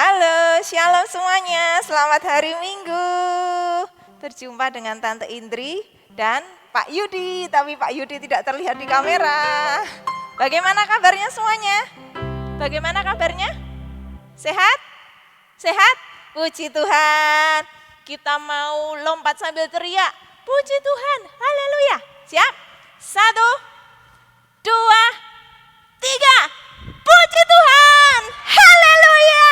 Halo, shalom semuanya. Selamat hari Minggu. Berjumpa dengan Tante Indri dan Pak Yudi, tapi Pak Yudi tidak terlihat di kamera. Bagaimana kabarnya semuanya? Bagaimana kabarnya? Sehat? Sehat? Puji Tuhan. Kita mau lompat sambil teriak. Puji Tuhan. Haleluya. Siap? 1, 2, 3. Puji Tuhan. Haleluya.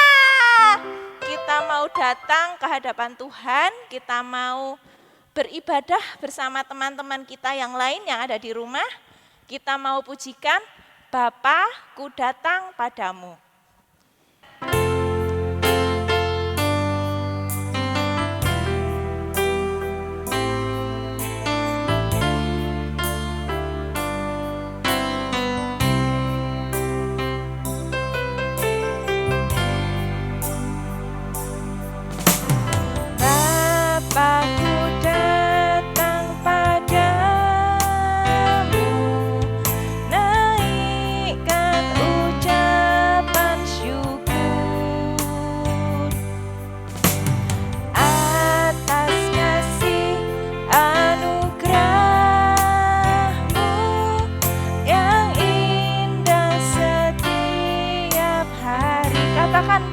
Kita mau datang ke hadapan Tuhan, kita mau beribadah bersama teman-teman kita yang lain yang ada di rumah. Kita mau pujikan, Bapa, ku datang padamu.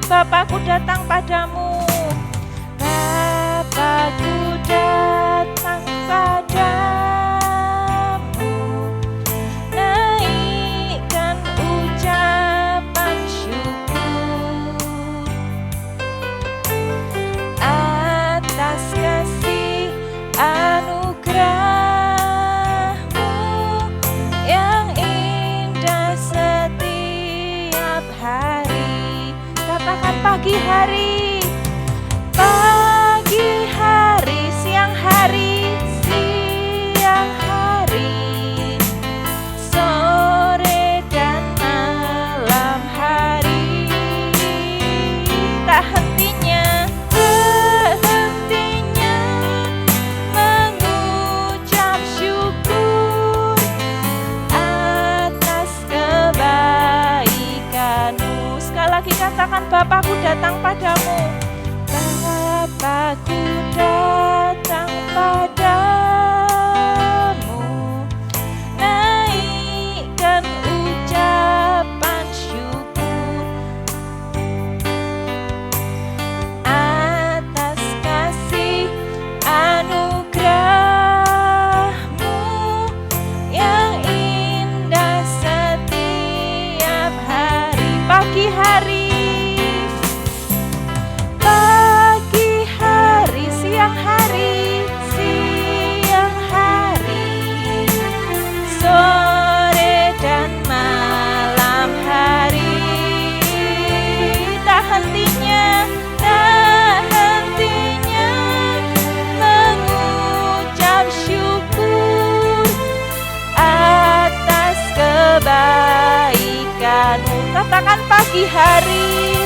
Bapakku datang padamu, Bapakku datang padamu, naikkan ucapan syukur atas kasih anugerahmu yang indah setiap hari. Katakan pagi hari, siang hari, sore dan malam hari. Tak hentinya mengucap syukur atas kebaikanmu. Sekali lagi katakan, Bapakku datang padamu, Bapakku datang padamu, naikkan ucapan syukur atas kasih anugerahmu yang indah setiap hari. Pagi hari, siang hari, sore dan malam hari. Tak hentinya mengucap syukur atas kebaikanmu. Katakan pagi hari,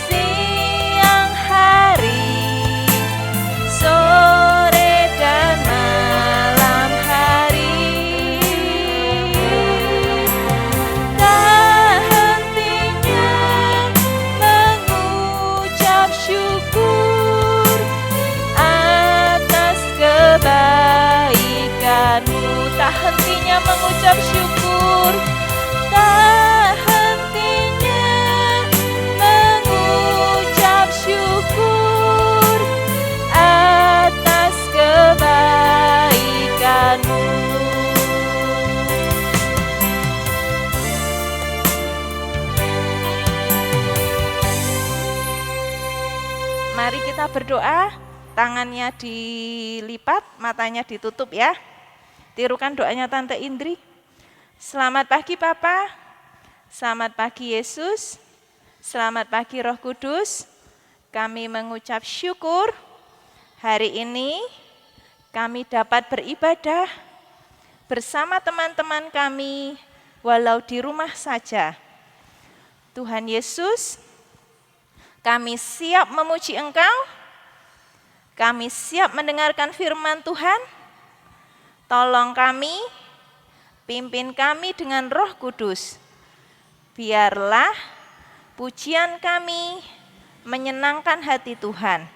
siang hari, sore dan malam hari. Tak hentinya mengucap syukur atas kebaikanmu. Tak hentinya mengucap syukur, tak hentinya mengucap syukur atas kebaikanmu. Mari kita berdoa, tangannya dilipat, matanya ditutup ya. Tirukan doanya Tante Indri. Selamat pagi Papa, selamat pagi Yesus, selamat pagi Roh Kudus. Kami mengucap syukur hari ini kami dapat beribadah bersama teman-teman kami walau di rumah saja. Tuhan Yesus, kami siap memuji Engkau, kami siap mendengarkan firman Tuhan. Tolong kami Pimpin kami dengan Roh Kudus. Biarlah pujian kami menyenangkan hati Tuhan.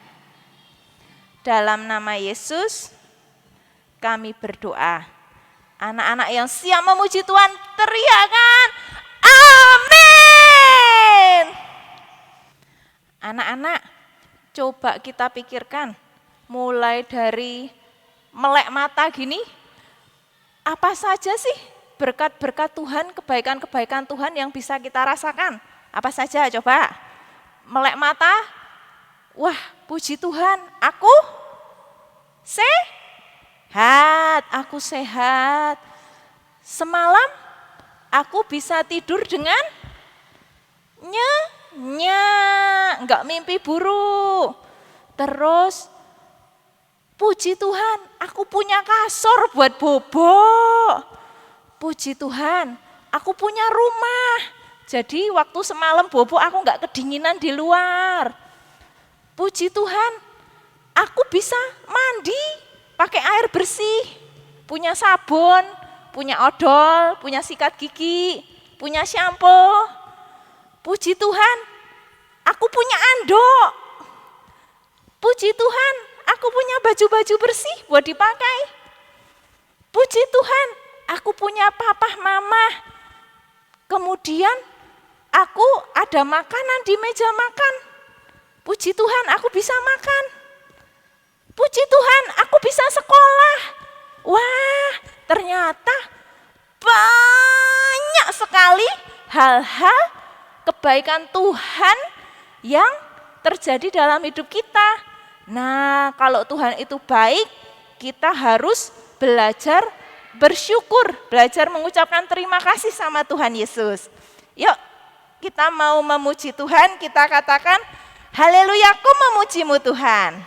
Dalam nama Yesus kami berdoa. Anak-anak yang siap memuji Tuhan teriakan amin. Anak-anak, coba kita pikirkan mulai dari melek mata gini, apa saja sih berkat-berkat Tuhan, kebaikan-kebaikan Tuhan yang bisa kita rasakan? Apa saja coba? Melek mata, wah puji Tuhan, aku sehat. Semalam aku bisa tidur dengan nyenyak, enggak mimpi buruk. Terus puji Tuhan, aku punya kasur buat bobo. Puji Tuhan, aku punya rumah. Jadi waktu semalam bobo aku enggak kedinginan di luar. Puji Tuhan, aku bisa mandi pakai air bersih, punya sabun, punya odol, punya sikat gigi, punya shampoo. Puji Tuhan, aku punya anduk. Puji Tuhan, aku punya baju-baju bersih buat dipakai. Puji Tuhan, aku punya papa mama. Kemudian aku ada makanan di meja makan. Puji Tuhan, aku bisa makan. Puji Tuhan, aku bisa sekolah. Wah, ternyata banyak sekali hal-hal kebaikan Tuhan yang terjadi dalam hidup kita. Nah, kalau Tuhan itu baik, kita harus belajar bersyukur, belajar mengucapkan terima kasih sama Tuhan Yesus. Yuk, kita mau memuji Tuhan, kita katakan, haleluya, aku memujimu Tuhan.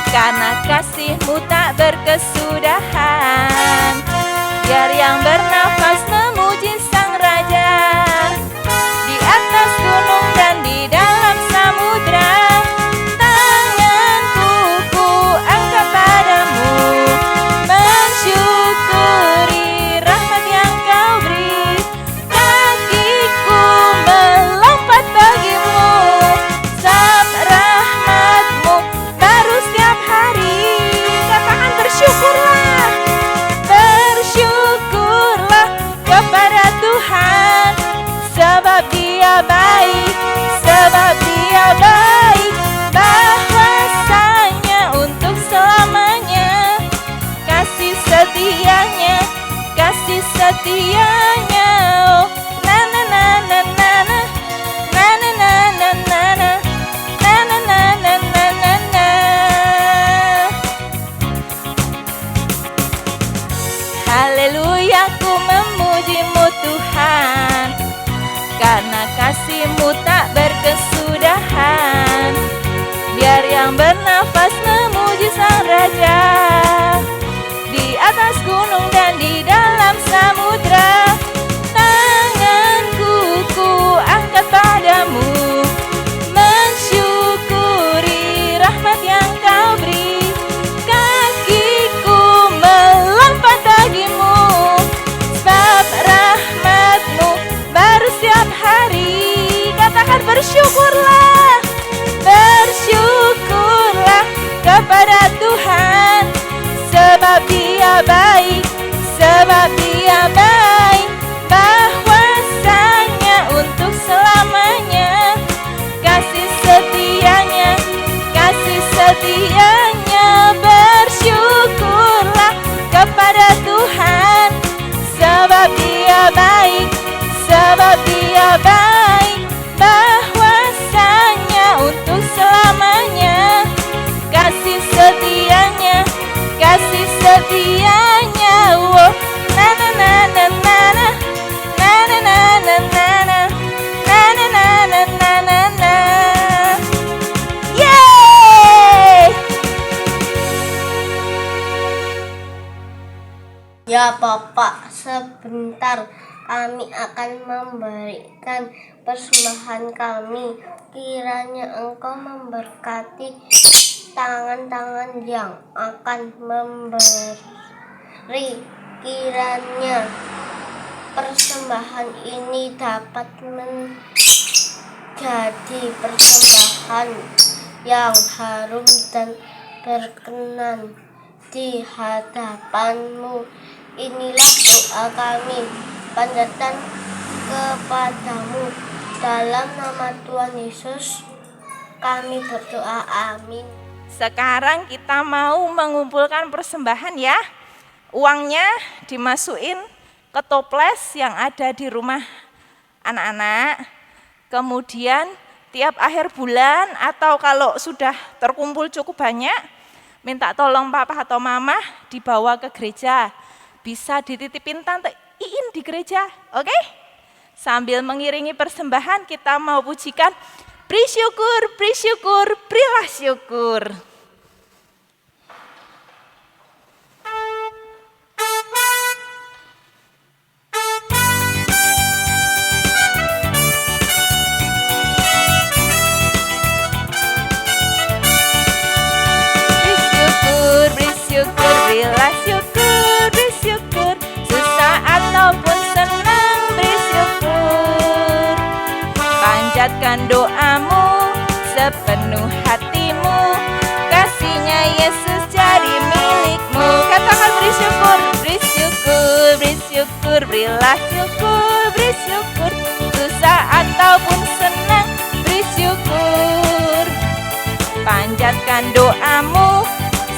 Karena kasih-Mu tak berkesudahan, biar yang bernafas memuji Sang Raja, di atas gunung dan di dalam samudra. Tanganku ku angkat padamu, mensyukuri rahmat yang Kau beri. Kakiku melompat bagimu, sabda rahmat-Mu baru setiap hari. Katakan bersyukurlah, bersyukurlah kepada Tuhan, sebab Dia baik, sebab Dia baik, bahwasanya untuk selamanya. Kasih setianya, kasih setianya. Oh, na na na na na na, na na na na na na, na na na na na na na. Haleluya, ku memuji-Mu Tuhan, karena kasih-Mu tak berkesudahan, biar yang bernafas memuji Sang Raja, di atas gunung dan di dalam samudra. Tanganku ku angkat padamu, mensyukuri rahmat yang Kau beri. Kakiku melompat bagimu, sebab rahmat-Mu baru setiap hari. Katakan bersyukurlah, bersyukurlah kepada Tuhan, sebab Dia baik, sebab Dia baik, bahwasanya untuk selamanya. Kasih setianya, kasih setianya. Bersyukurlah kepada Tuhan, sebab Dia baik, sebab Dia baik, bahwasanya untuk selamanya. Kasih setianya, kasih setianya. Oh, na na Ya Bapak, sebentar kami akan memberikan persembahan kami. Kiranya Engkau memberkati tangan-tangan yang akan memberi. Kiranya persembahan ini dapat menjadi persembahan yang harum dan berkenan di hadapan-Mu. Inilah doa kami, panjatkan kepadamu. Dalam nama Tuhan Yesus kami berdoa, amin. Sekarang kita mau mengumpulkan persembahan ya. Uangnya dimasukin ke toples yang ada di rumah anak-anak. Kemudian tiap akhir bulan atau kalau sudah terkumpul cukup banyak, minta tolong papa atau mama dibawa ke gereja. Bisa dititipin Tante Iin di gereja, oke? Sambil mengiringi persembahan kita mau pujikan beri syukur, berilah syukur. Berilah syukur, susah ataupun senang beri syukur. Panjatkan doamu sepenuh hatimu, kasihnya Yesus jadi milikmu. Katakan beri syukur, berilah syukur, beri syukur. Susah ataupun senang beri syukur. Panjatkan doamu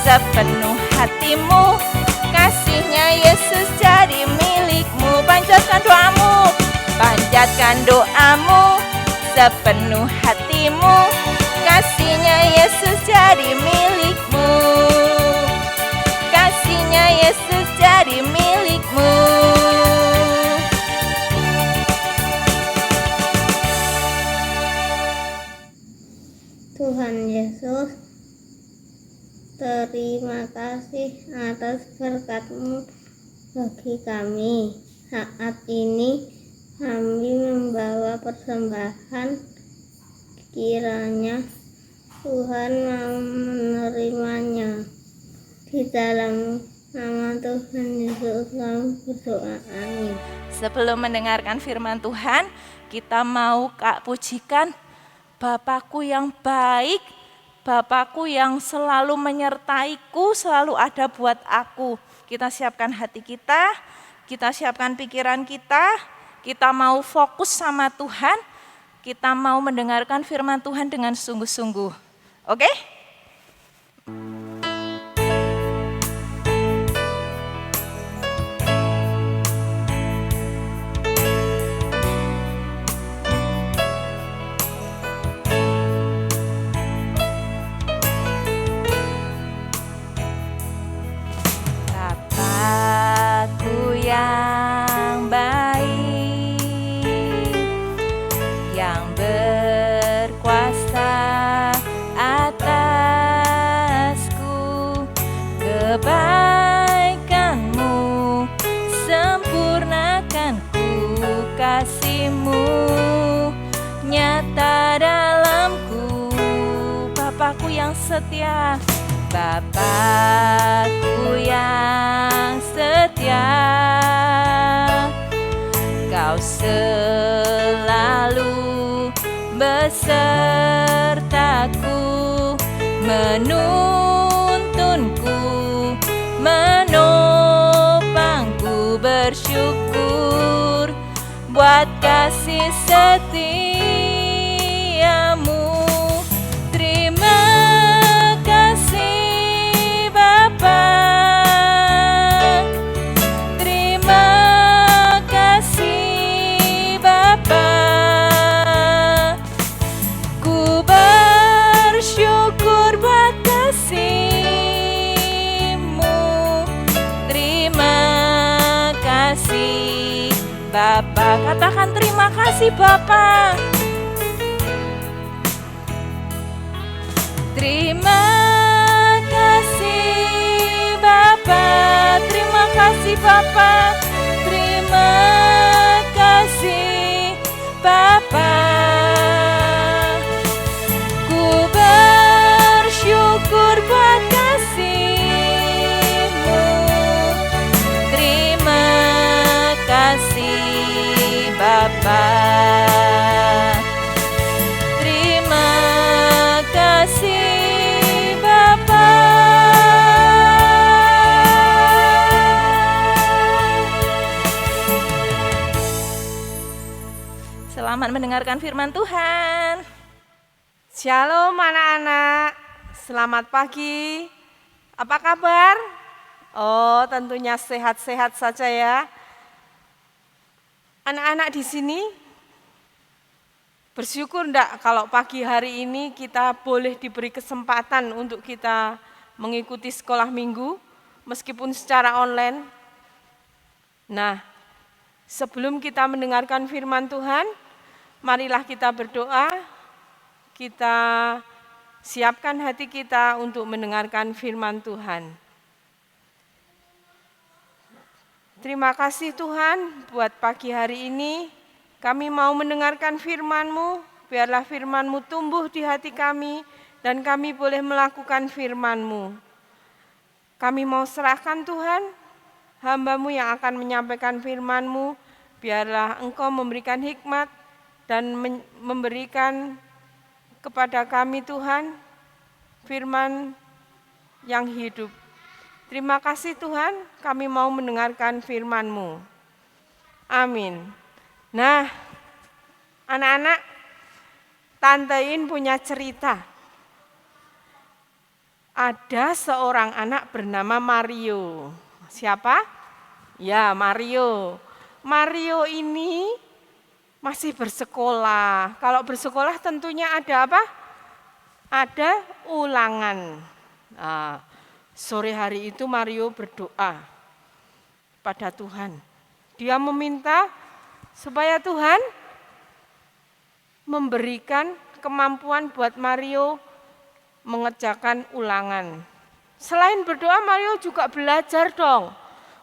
sepenuh hatimu, kasihnya Yesus jadi milikmu. Panjatkan doamu sepenuh hatimu, kasihnya Yesus jadi milikmu. Kasihnya Yesus jadi milikmu. Tuhan Yesus, terima kasih atas berkat-Mu bagi kami. Saat ini kami membawa persembahan. Kiranya Tuhan mau menerimanya. Di dalam nama Tuhan Yesus kami berdoa, amin. Sebelum mendengarkan firman Tuhan, kita mau pujikan Bapakku yang baik, Bapakku yang selalu menyertaiku, selalu ada buat aku. Kita siapkan hati kita siapkan pikiran kita mau fokus sama Tuhan, kita mau mendengarkan firman Tuhan dengan sungguh-sungguh. Oke? Yang baik, yang berkuasa atasku, kebaikan-Mu sempurnakan ku, kasih-Mu nyata dalamku. Bapakku yang setia, Bapakku yang setia, Kau selalu besertaku, menuntunku, menopangku. Bersyukur buat kasih setiamu. Terima kasih Bapa, terima kasih Bapa. Ku bersyukur buat kasih-Mu. Terima kasih Bapa. Katakan terima kasih Bapa. Terima kasih Bapa, terima kasih kasih Bapa, terima kasih Bapa. Ku bersyukur buat kasih-Mu. Terima kasih Bapa. Terima kasih Bapa. Selamat mendengarkan firman Tuhan. Shalom anak-anak, selamat pagi. Apa kabar? Oh, tentunya sehat-sehat saja ya. Anak-anak di sini bersyukur enggak kalau pagi hari ini kita boleh diberi kesempatan untuk kita mengikuti sekolah minggu meskipun secara online. Nah, sebelum kita mendengarkan firman Tuhan, marilah kita berdoa. Kita siapkan hati kita untuk mendengarkan firman Tuhan. Terima kasih Tuhan buat pagi hari ini. Kami mau mendengarkan firman-Mu, biarlah firman-Mu tumbuh di hati kami dan kami boleh melakukan firman-Mu. Kami mau serahkan Tuhan, hamba-Mu yang akan menyampaikan firman-Mu, biarlah Engkau memberikan hikmat dan memberikan kepada kami Tuhan, firman yang hidup. Terima kasih Tuhan, kami mau mendengarkan firman-Mu. Amin. Nah, anak-anak, Tante In punya cerita. Ada seorang anak bernama Mario. Siapa? Ya, Mario. Mario ini masih bersekolah. Kalau bersekolah tentunya ada apa? Ada ulangan. Nah, sore hari itu Mario berdoa pada Tuhan. Dia meminta supaya Tuhan memberikan kemampuan buat Mario mengerjakan ulangan. Selain berdoa, Mario juga belajar dong.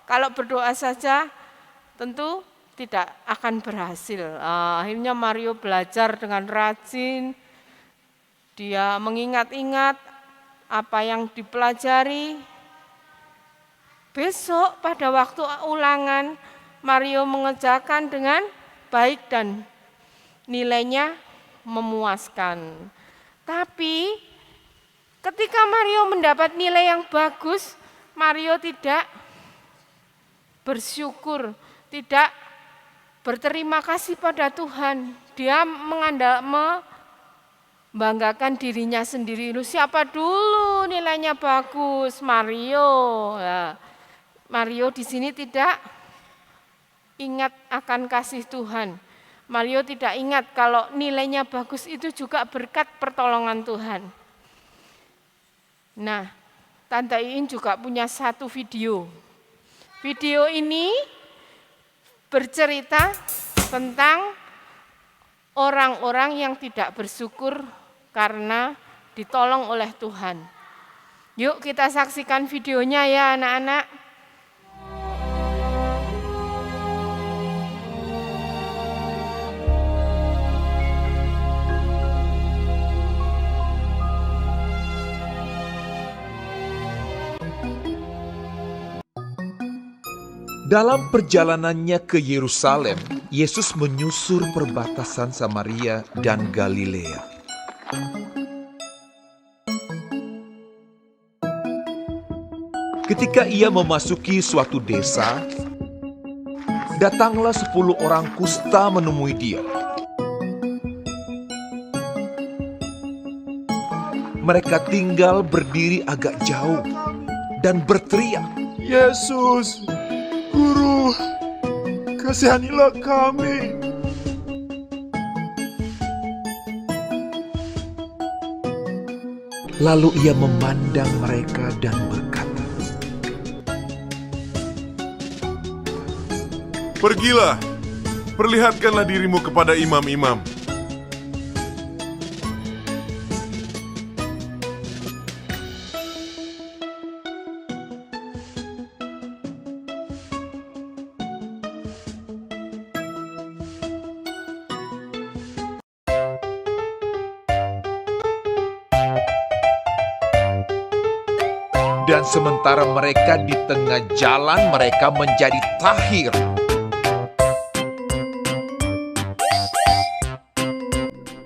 Kalau berdoa saja tentu tidak akan berhasil. Akhirnya Mario belajar dengan rajin. Dia mengingat-ingat apa yang dipelajari. Besok pada waktu ulangan, Mario mengerjakan dengan baik dan nilainya memuaskan. Tapi ketika Mario mendapat nilai yang bagus, Mario tidak bersyukur, tidak berterima kasih pada Tuhan. Dia membanggakan dirinya sendiri. Lu siapa dulu nilainya bagus? Mario. Ya. Mario di sini tidak ingat akan kasih Tuhan. Mario tidak ingat kalau nilainya bagus itu juga berkat pertolongan Tuhan. Nah, Tante Iin juga punya satu video. Video ini bercerita tentang orang-orang yang tidak bersyukur karena ditolong oleh Tuhan. Yuk kita saksikan videonya ya anak-anak. Dalam perjalanannya ke Yerusalem, Yesus menyusur perbatasan Samaria dan Galilea. Ketika ia memasuki suatu desa, datanglah 10 orang kusta menemui dia. Mereka tinggal berdiri agak jauh dan berteriak, "Yesus, Guru, kasihanilah kami." Lalu ia memandang mereka dan berkata, "Pergilah, perlihatkanlah dirimu kepada imam-imam." Dan sementara mereka di tengah jalan, mereka menjadi tahir.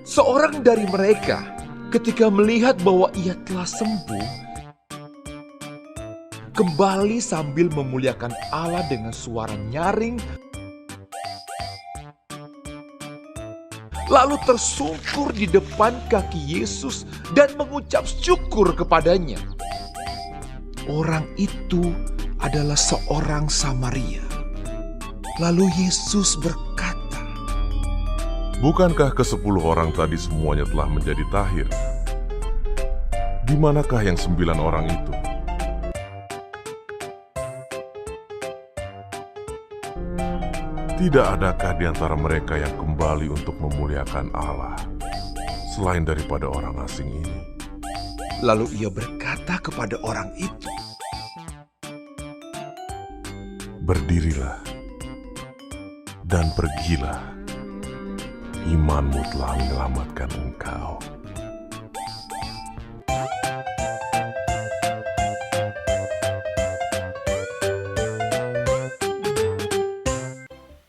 Seorang dari mereka ketika melihat bahwa ia telah sembuh, kembali sambil memuliakan Allah dengan suara nyaring, lalu tersungkur di depan kaki Yesus dan mengucap syukur kepadanya. Orang itu adalah seorang Samaria. Lalu Yesus berkata, Bukankah ke-10 orang tadi semuanya telah menjadi tahir? Di manakah yang 9 orang itu? Tidak adakah di antara mereka yang kembali untuk memuliakan Allah, selain daripada orang asing ini? lalu ia berkata kepada orang itu, Berdirilah dan pergilah, imanmu telah menyelamatkan engkau.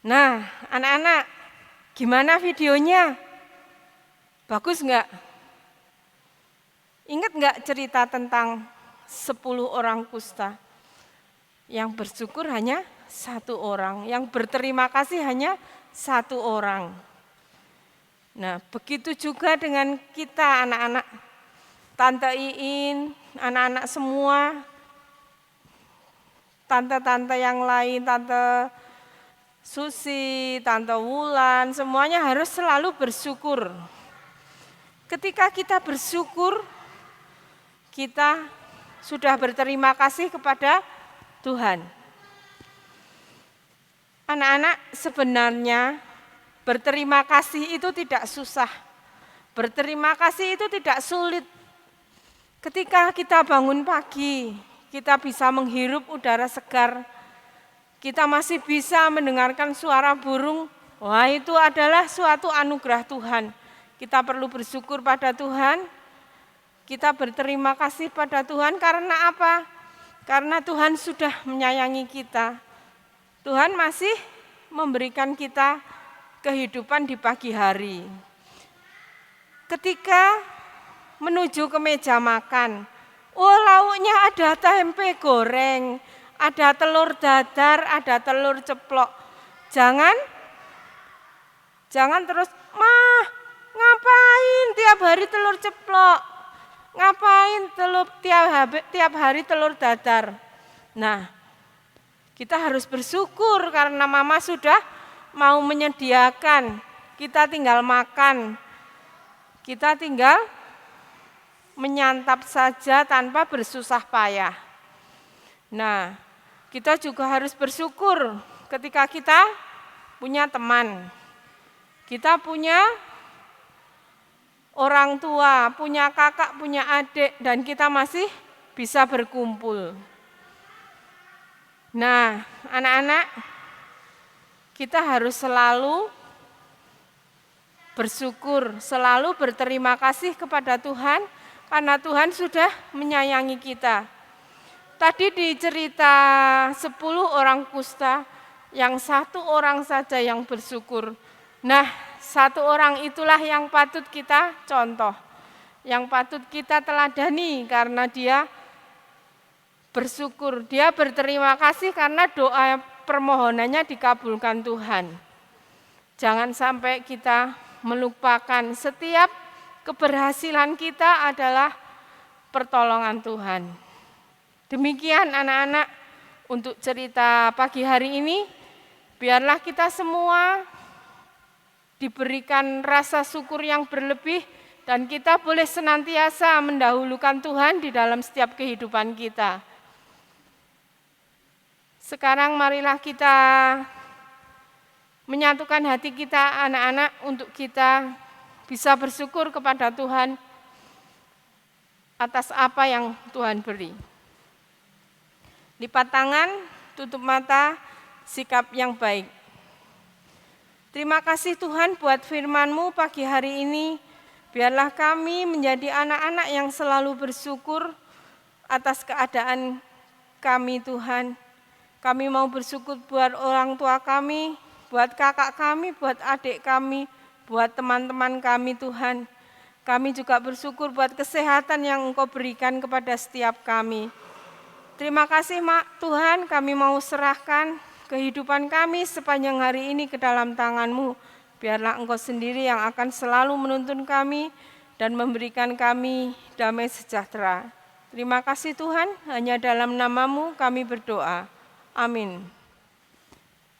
Nah, anak-anak, gimana videonya? Bagus nggak? Ingat nggak cerita tentang 10 orang kusta? Yang bersyukur hanya 1 orang, yang berterima kasih hanya 1 orang. Nah, begitu juga dengan kita anak-anak, Tante Iin, anak-anak semua, tante-tante yang lain, Tante Susi, Tante Wulan, semuanya harus selalu bersyukur. Ketika kita bersyukur, kita sudah berterima kasih kepada Tuhan. Anak-anak, sebenarnya berterima kasih itu tidak susah. Berterima kasih itu tidak sulit. Ketika kita bangun pagi, kita bisa menghirup udara segar, kita masih bisa mendengarkan suara burung, wah itu adalah suatu anugerah Tuhan. Kita perlu bersyukur pada Tuhan, kita berterima kasih pada Tuhan karena apa? Karena Tuhan sudah menyayangi kita. Tuhan masih memberikan kita kehidupan di pagi hari. Ketika menuju ke meja makan, oh lauknya ada tempe goreng, ada telur dadar, ada telur ceplok. Jangan terus, "Mah, ngapain tiap hari telur ceplok? Ngapain tiap hari telur dadar?" Nah, kita harus bersyukur karena mama sudah mau menyediakan. Kita tinggal makan. Kita tinggal menyantap saja tanpa bersusah payah. Nah, kita juga harus bersyukur ketika kita punya teman. Kita punya orang tua, punya kakak, punya adik, dan kita masih bisa berkumpul. Nah, anak-anak, kita harus selalu bersyukur, selalu berterima kasih kepada Tuhan, karena Tuhan sudah menyayangi kita. Tadi di cerita 10 orang kusta, yang 1 orang saja yang bersyukur. Nah, 1 orang itulah yang patut kita contoh, yang patut kita teladani karena dia bersyukur, dia berterima kasih karena doa permohonannya dikabulkan Tuhan. Jangan sampai kita melupakan setiap keberhasilan kita adalah pertolongan Tuhan. Demikian anak-anak untuk cerita pagi hari ini, biarlah kita semua diberikan rasa syukur yang berlebih dan kita boleh senantiasa mendahulukan Tuhan di dalam setiap kehidupan kita. Sekarang marilah kita menyatukan hati kita anak-anak untuk kita bisa bersyukur kepada Tuhan atas apa yang Tuhan beri. Lipat tangan, tutup mata, sikap yang baik. Terima kasih Tuhan buat firman-Mu pagi hari ini. Biarlah kami menjadi anak-anak yang selalu bersyukur atas keadaan kami Tuhan. Kami mau bersyukur buat orang tua kami, buat kakak kami, buat adik kami, buat teman-teman kami Tuhan. Kami juga bersyukur buat kesehatan yang Engkau berikan kepada setiap kami. Terima kasih Tuhan, kami mau serahkan kehidupan kami sepanjang hari ini ke dalam tangan-Mu. Biarlah Engkau sendiri yang akan selalu menuntun kami dan memberikan kami damai sejahtera. Terima kasih Tuhan, hanya dalam nama-Mu kami berdoa. Amin.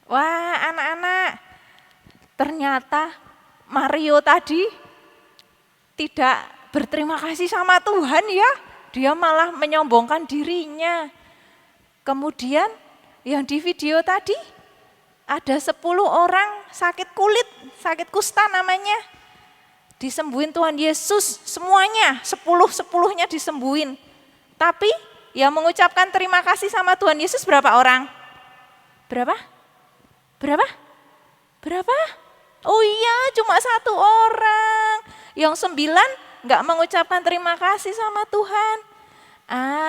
Wah, anak-anak, ternyata Mario tadi tidak berterima kasih sama Tuhan ya. Dia malah menyombongkan dirinya. Kemudian yang di video tadi ada 10 orang sakit kulit, sakit kusta namanya. Disembuhin Tuhan Yesus semuanya, 10-10-nya disembuhin. Tapi yang mengucapkan terima kasih sama Tuhan Yesus berapa orang? Berapa? Oh iya, cuma 1 orang. Yang 9 enggak mengucapkan terima kasih sama Tuhan.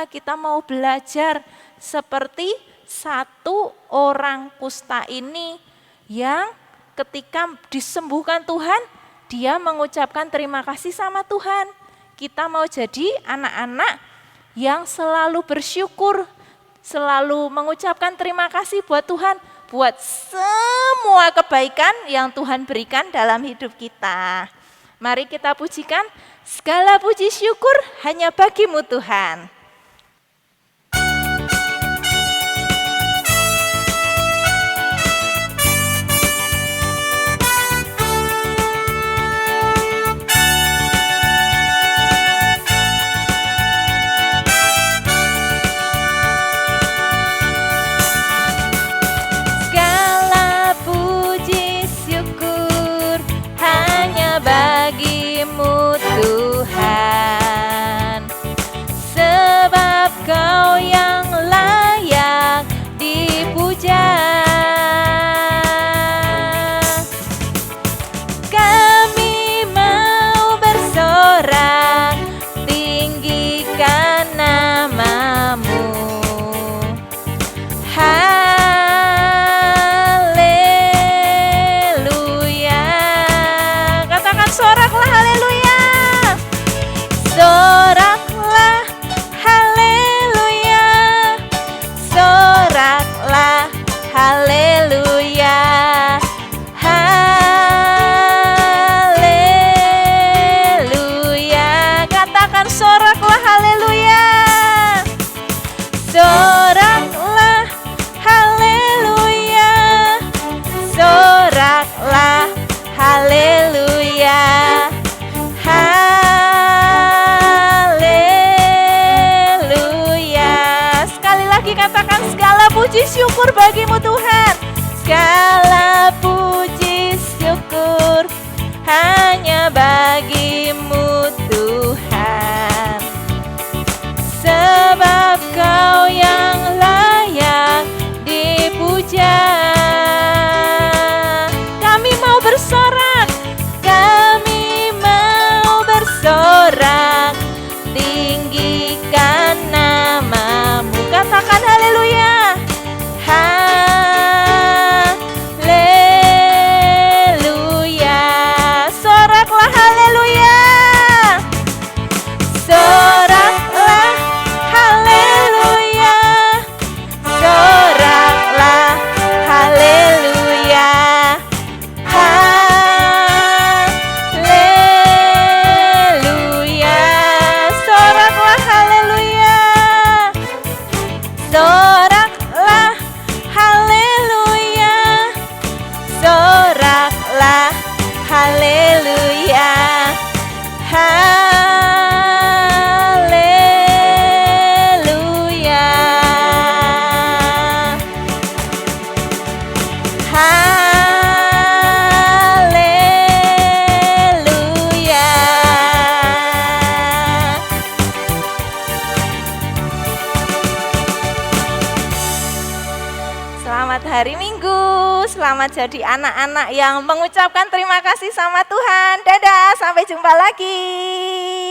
Kita mau belajar seperti 1 orang kusta ini yang ketika disembuhkan Tuhan, dia mengucapkan terima kasih sama Tuhan. Kita mau jadi anak-anak yang selalu bersyukur, selalu mengucapkan terima kasih buat Tuhan, buat semua kebaikan yang Tuhan berikan dalam hidup kita. Mari kita pujikan, segala puji syukur hanya bagi-Mu Tuhan. Bagi-Mu Tuhan, sebab Kau yang layak dipuja. Kami mau bersorak, tinggikan nama-Mu. Soraklah haleluya, soraklah haleluya, soraklah haleluya, haleluya. Katakan soraklah haleluya, soraklah haleluya, soraklah haleluya, haleluya. Sekali lagi katakan, segala puji syukur bagi-Mu Tuhan. Segala puji syukur hanya bagi-Mu Tuhan, sebab Kau yang layak dipuja. Kami mau bersorak, tinggikan nama-Mu. Katakan haleluya, haleluya. Soraklah haleluya, soraklah haleluya, soraklah haleluya, haleluya. Soraklah haleluya, soraklah haleluya, soraklah haleluya, haleluya, haleluya. Selamat hari Minggu, selamat jadi anak-anak yang mengucapkan terima kasih sama Tuhan. Dadah, sampai jumpa lagi.